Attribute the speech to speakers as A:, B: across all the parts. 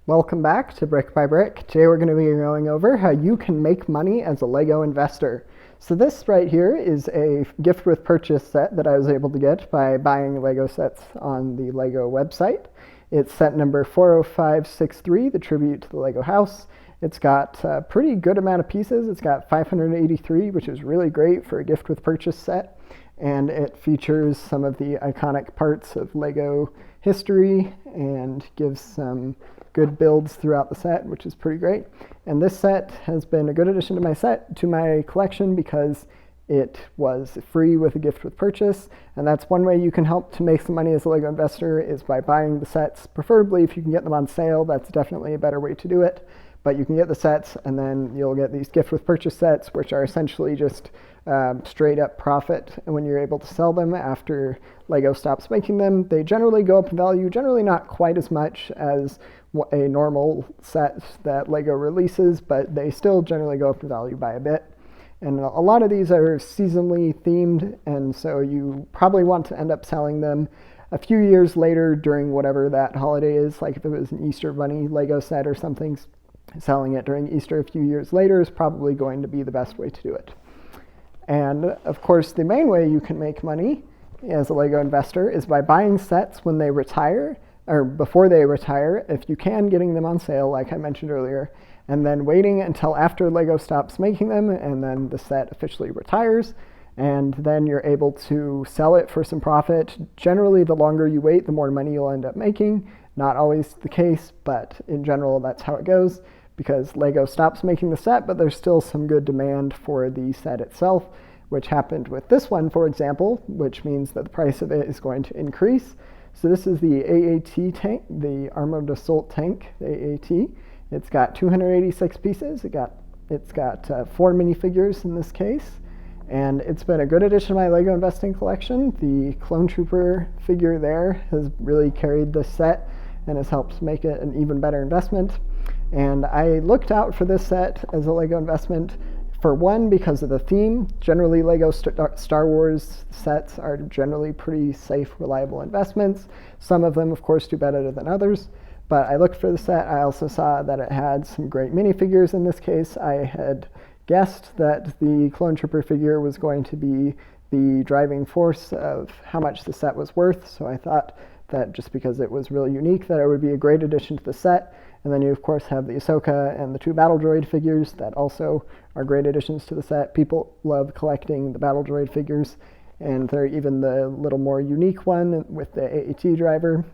A: Welcome back to Brick by Brick. Today we're going to be going over how you can make money as a Lego investor. So this right here is a gift with purchase set that I was able to get by buying Lego sets on the Lego website. It's set number 40563, the tribute to the Lego house. It's got a pretty good amount of pieces. It's got 583, which is really great for a gift with purchase set. And it features some of the iconic parts of Lego history and gives some good builds throughout the set, which is pretty great. And this set has been a good addition to my collection because it was free with a gift with purchase, and that's one way you can help to make some money as a Lego investor is by buying the sets. Preferably if you can get them on sale, that's definitely a better way to do it. But you can get the sets, and then you'll get these gift with purchase sets, which are essentially just straight up profit. And when you're able to sell them after Lego stops making them, they generally go up in value, generally not quite as much as a normal set that Lego releases, but they still generally go up in value by a bit. And a lot of these are seasonally themed, and so you probably want to end up selling them a few years later during whatever that holiday is. Like if it was an Easter Bunny Lego set or something, selling it during Easter a few years later is probably going to be the best way to do it. And of course, the main way you can make money as a Lego investor is by buying sets when they retire, or before they retire, if you can, getting them on sale, like I mentioned earlier, and then waiting until after Lego stops making them, and then the set officially retires, and then you're able to sell it for some profit. Generally, the longer you wait, the more money you'll end up making. Not always the case, but in general, that's how it goes, because Lego stops making the set, but there's still some good demand for the set itself, which happened with this one, for example, which means that the price of it is going to increase. So this is the AAT tank, the Armored Assault Tank, the AAT. It's got 286 pieces. It's got 4 minifigures in this case, and it's been a good addition to my Lego investing collection. The Clone Trooper figure there has really carried this set and has helped make it an even better investment. And I looked out for this set as a Lego investment, for one, because of the theme. Generally, Lego Star Wars sets are generally pretty safe, reliable investments. Some of them, of course, do better than others. But I looked for the set. I also saw that it had some great minifigures in this case. I had guessed that the Clone Trooper figure was going to be the driving force of how much the set was worth. So I thought that just because it was really unique, that it would be a great addition to the set. And then you, of course, have the Ahsoka and the 2 Battle Droid figures that also are great additions to the set. People love collecting the Battle Droid figures, and they're even the little more unique one with the AAT driver.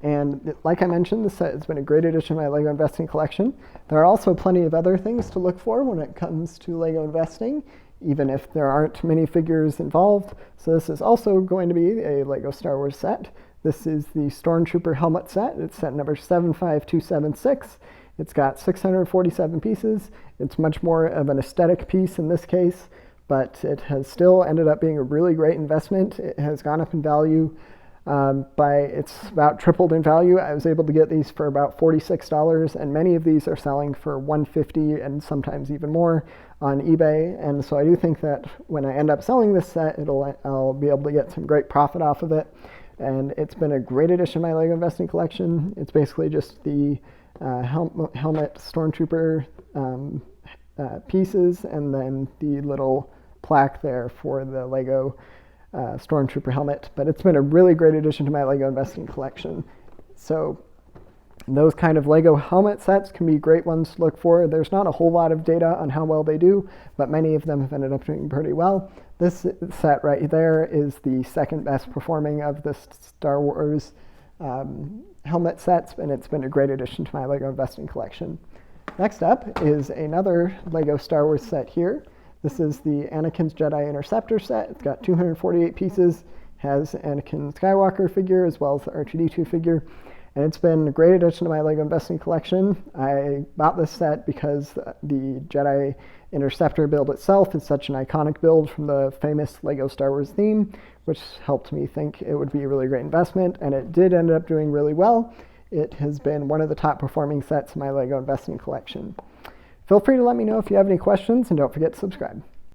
A: And like I mentioned, the set has been a great addition to my Lego investing collection. There are also plenty of other things to look for when it comes to Lego investing, even if there aren't many figures involved. So this is also going to be a Lego Star Wars set. This is the Stormtrooper Helmet set. It's set number 75276. It's got 647 pieces. It's much more of an aesthetic piece in this case, but it has still ended up being a really great investment. It has gone up in value it's about tripled in value. I was able to get these for about $46, and many of these are selling for $150 and sometimes even more on eBay. And so I do think that when I end up selling this set, I'll be able to get some great profit off of it. And it's been a great addition to my Lego investing collection. It's basically just the helmet Stormtrooper pieces, and then the little plaque there for the Lego Stormtrooper helmet. But it's been a really great addition to my Lego investing collection. So those kind of Lego helmet sets can be great ones to look for. There's not a whole lot of data on how well they do, but many of them have ended up doing pretty well. This set right there is the second best performing of the Star Wars helmet sets, and it's been a great addition to my Lego investing collection. Next up is another Lego Star Wars set here. This is the Anakin's Jedi Interceptor set. It's got 248 pieces, has Anakin Skywalker figure as well as the R2-D2 figure. And it's been a great addition to my Lego investing collection. I bought this set because the Jedi Interceptor build itself is such an iconic build from the famous Lego Star Wars theme, which helped me think it would be a really great investment, and it did end up doing really well. It has been one of the top performing sets in my Lego investing collection. Feel free to let me know if you have any questions, and don't forget to subscribe.